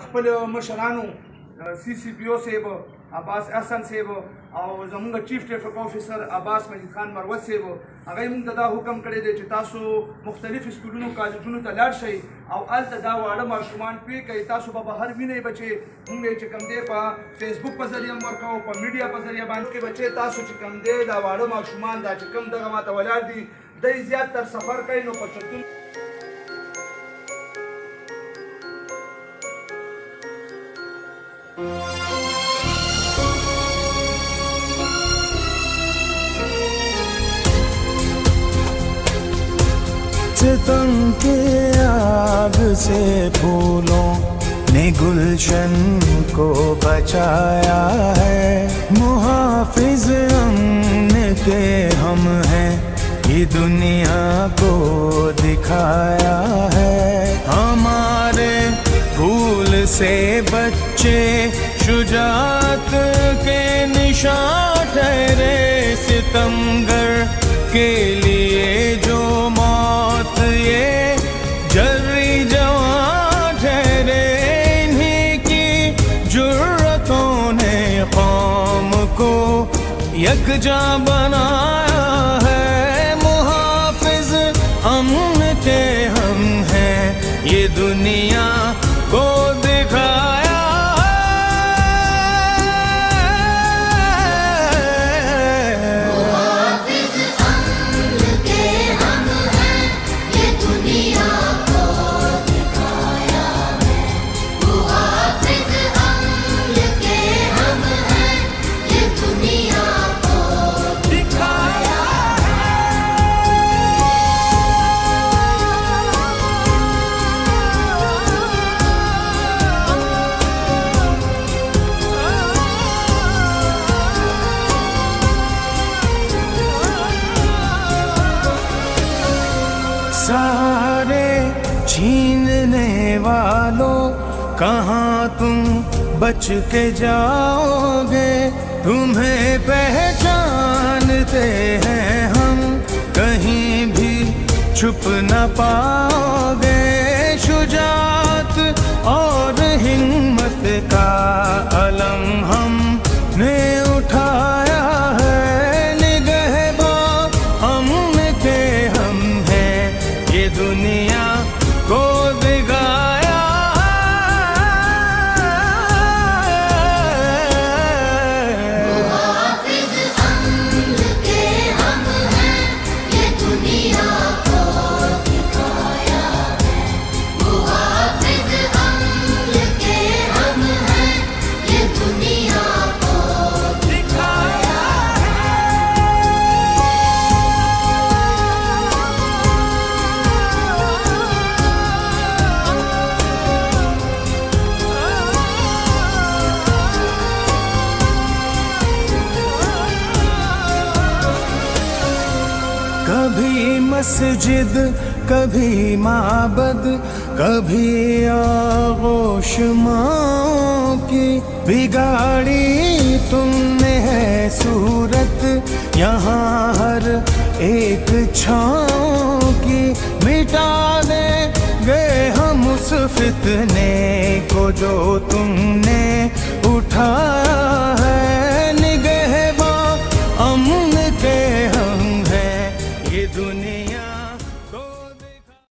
खपल मशरानू CCPO सेब अब्बास अहसन सेब और जमुंगा चीफ ट्रैफिक ऑफिसर अब्बास मजीद खान मरवत सेब अगर मुंग दा हुक्म करे दे तासो मुख्तलिफ स्कूलों कॉलेजों ता लाड़ शई और अल दा वाड़ा माशुमान पे कई तासो बाबा हर विने बचे मुंगे चिकम दे पा फेसबुक पर जरिया वर्काओ पर मीडिया पर जरिया बांध के बचे तासो चिकम दे दा वाड़ा माशुमान दा चिकम दा माता वलार दी दई ज्यादा सफर कई नो पचतुन सितम के आग से फूलों ने गुलशन को बचाया है। मुहाफिज अमन के हम हैं, ये दुनिया को दिखाया है। हमारे फूल से बच्चे शुजात के निशान ठहरे। सितमगर के लिए जो मौत ये जर्री जवां ठहरे। इन्हीं की जुर्रतों ने कौम को यकजा बनाया है। मुहाफिज अमन के हम हैं, ये दुनिया को दिखाया। सहारे छीनने वालों, कहाँ तुम बच के जाओगे। तुम्हें पहचानते हैं हम, कहीं भी छुप न पाओगे। शुजात और हिम्मत का अलम हमने उठाया है। निगहबान हमने के हम हैं, ये दुनिया को दिखाया। मुहाफिज अमन के हम हैं, ये दुनिया को दिखाया है। मुहाफिज अमन के हम हैं, ये दुनिया को दिखाया कभी मस्जिद, कभी माबद, कभी आगोश माँ की। बिगाड़ी तुमने है सूरत यहाँ हर एक छाँव की। मिटा देंगे हम उस फितने को जो तुमने उठाया है।